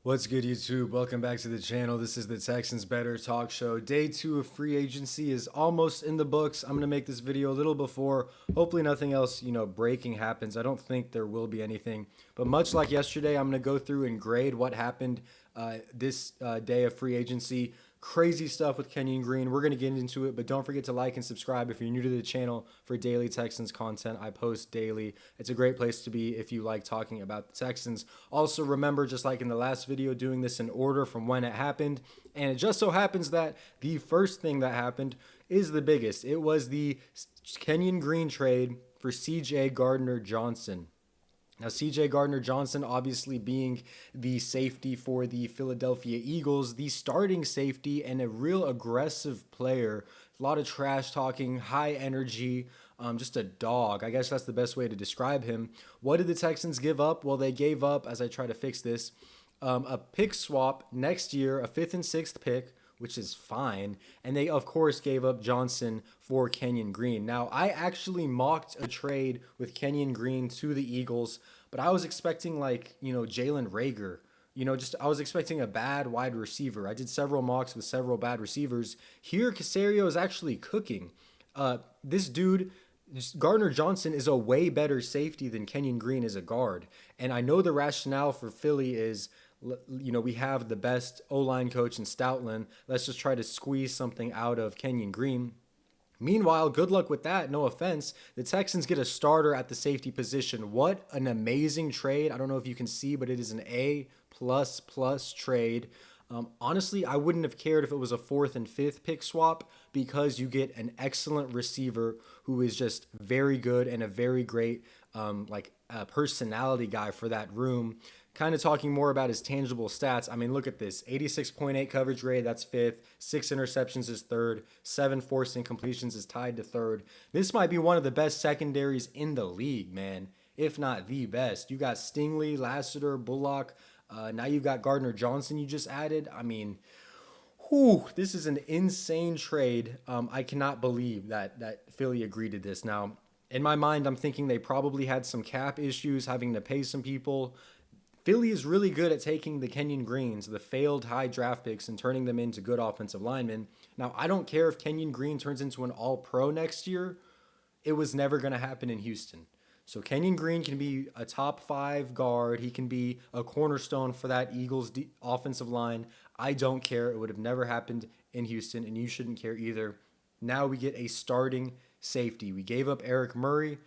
What's good, YouTube? Welcome back to the channel. This is the Texans Better Talk Show. Day 2 of free agency is almost in the books. I'm going to make this video a little before. Hopefully nothing else, breaking happens. I don't think there will be anything. But much like yesterday, I'm going to go through and grade what happened this day of free agency. Crazy stuff with Kenyon Green. We're going to get into it, but don't forget to like and subscribe if you're new to the channel for daily Texans content. I post daily. It's a great place to be if you like talking about the Texans. Also, remember, just like in the last video, doing this in order from when it happened. And it just so happens that the first thing that happened is the biggest. It was the Kenyon Green trade for CJ Gardner-Johnson. Now, CJ Gardner-Johnson, obviously being the safety for the Philadelphia Eagles, the starting safety and a real aggressive player. A lot of trash talking, high energy, just a dog. I guess that's the best way to describe him. What did the Texans give up? Well, they gave up, as I try to fix this, a pick swap next year, a 5th and 6th pick, which is fine. And they, of course, gave up Johnson for Kenyon Green. Now, I actually mocked a trade with Kenyon Green to the Eagles, but I was expecting, Jalen Reagor. I was expecting a bad wide receiver. I did several mocks with several bad receivers. Here, Caserio is actually cooking. This dude, Gardner-Johnson, is a way better safety than Kenyon Green is a guard. And I know the rationale for Philly is, we have the best O-line coach in Stoutland. Let's just try to squeeze something out of Kenyon Green. Meanwhile, good luck with that. No offense. The Texans get a starter at the safety position. What an amazing trade. I don't know if you can see, but it is an A++ trade. Honestly, I wouldn't have cared if it was a 4th and 5th pick swap because you get an excellent receiver who is just very good and a very great personality guy for that room. Kind of talking more about his tangible stats. I mean, look at this. 86.8 coverage grade, that's 5th. 6 interceptions is 3rd. 7 forced incompletions is tied to 3rd. This might be one of the best secondaries in the league, man, if not the best. You got Stingley, Lassiter, Bullock. Now you've got Gardner-Johnson you just added. I mean, this is an insane trade. I cannot believe that Philly agreed to this. Now, in my mind, I'm thinking they probably had some cap issues, having to pay some people. Philly is really good at taking the Kenyon Greens, the failed high draft picks, and turning them into good offensive linemen. Now, I don't care if Kenyon Green turns into an all-pro next year. It was never going to happen in Houston. So Kenyon Green can be a top 5 guard. He can be a cornerstone for that Eagles offensive line. I don't care. It would have never happened in Houston, and you shouldn't care either. Now we get a starting safety. We gave up Eric Murray.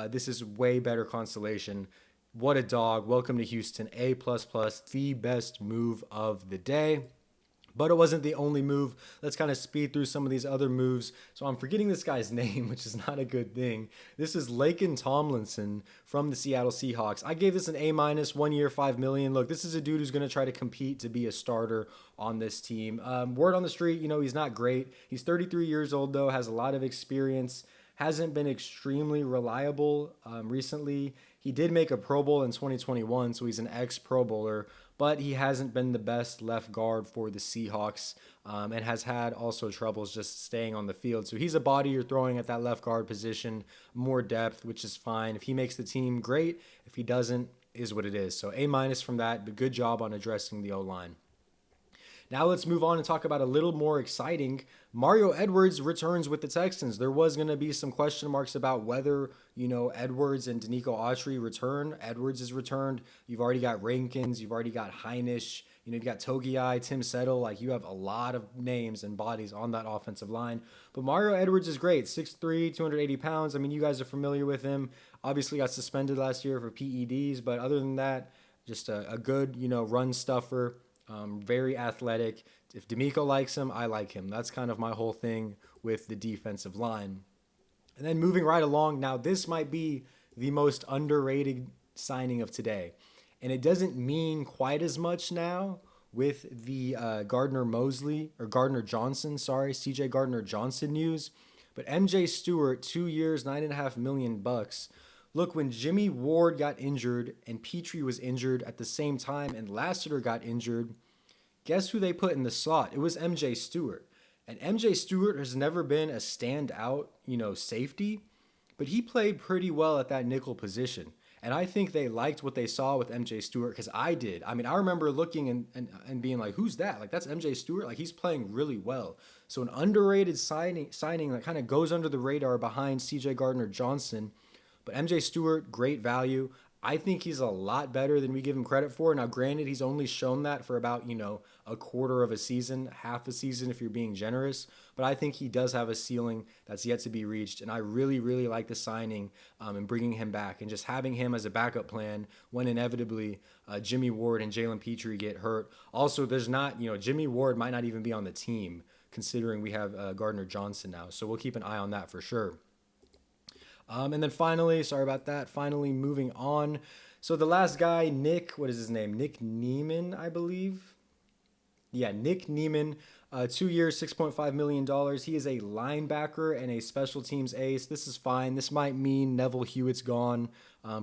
This is way better consolation. What a dog. Welcome to Houston. A++, the best move of the day. But it wasn't the only move. Let's kind of speed through some of these other moves. So I'm forgetting this guy's name, which is not a good thing. This is Laken Tomlinson from the Seattle Seahawks. I gave this an A-, 1 year, $5 million. Look, this is a dude who's going to try to compete to be a starter on this team. Word on the street, he's not great. He's 33 years old, though, has a lot of experience. Hasn't been extremely reliable recently. He did make a Pro Bowl in 2021, so he's an ex-Pro Bowler, but he hasn't been the best left guard for the Seahawks and has had also troubles just staying on the field. So he's a body you're throwing at that left guard position, more depth, which is fine. If he makes the team, great. If he doesn't, is what it is. So A- from that, but good job on addressing the O-line. Now let's move on and talk about a little more exciting. Mario Edwards returns with the Texans. There was going to be some question marks about whether, Edwards and Danico Autry return. Edwards is returned. You've already got Rankins. You've already got Heinisch. You've got Togiai, Tim Settle. You have a lot of names and bodies on that offensive line. But Mario Edwards is great. 6'3", 280 pounds. I mean, you guys are familiar with him. Obviously got suspended last year for PEDs. But other than that, just a good, run stuffer. Very athletic. If D'Amico likes him, I like him. That's kind of my whole thing with the defensive line. And then moving right along, now this might be the most underrated signing of today. And it doesn't mean quite as much now with the Gardner-Johnson, CJ Gardner-Johnson news. But MJ Stewart, 2 years, $9.5 million. Look, when Jimmy Ward got injured and Petrie was injured at the same time and Lassiter got injured, guess who they put in the slot? It was MJ Stewart. And MJ Stewart has never been a standout, safety, but he played pretty well at that nickel position. And I think they liked what they saw with MJ Stewart because I did. I mean, I remember looking and being like, who's that? Like, that's MJ Stewart? Like, he's playing really well. So, an underrated signing that kind of goes under the radar behind CJ Gardner-Johnson. But MJ Stewart, great value. I think he's a lot better than we give him credit for. Now, granted, he's only shown that for about, a quarter of a season, half a season if you're being generous. But I think he does have a ceiling that's yet to be reached. And I really, really like the signing and bringing him back and just having him as a backup plan when inevitably Jimmy Ward and Jalen Petrie get hurt. Also, there's not, Jimmy Ward might not even be on the team considering we have Gardner-Johnson now. So we'll keep an eye on that for sure. And then finally, sorry about that, finally moving on. So the last guy, Nick, what is his name? Nick Neeman, I believe. Yeah, Nick Neeman, 2 years, $6.5 million. He is a linebacker and a special teams ace. This is fine. This might mean Neville Hewitt's gone.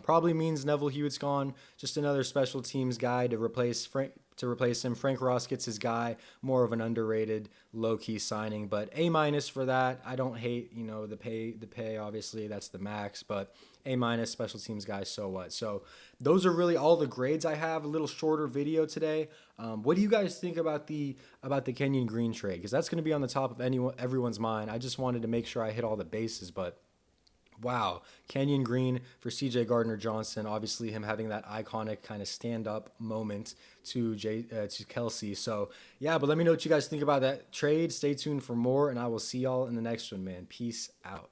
Probably means Neville Hewitt's gone. Just another special teams guy to replace him. Frank Ross gets his guy, more of an underrated, low-key signing, but A- for that. I don't hate, the pay, obviously, that's the max, but A- special teams guy, so what? So those are really all the grades I have. A little shorter video today. What do you guys think about the Kenyon Green trade? Because that's going to be on the top of everyone's mind. I just wanted to make sure I hit all the bases, but wow, Kenyon Green for CJ Gardner-Johnson. Obviously, him having that iconic kind of stand-up moment to Kelsey. So yeah, but let me know what you guys think about that trade. Stay tuned for more, and I will see y'all in the next one, man. Peace out.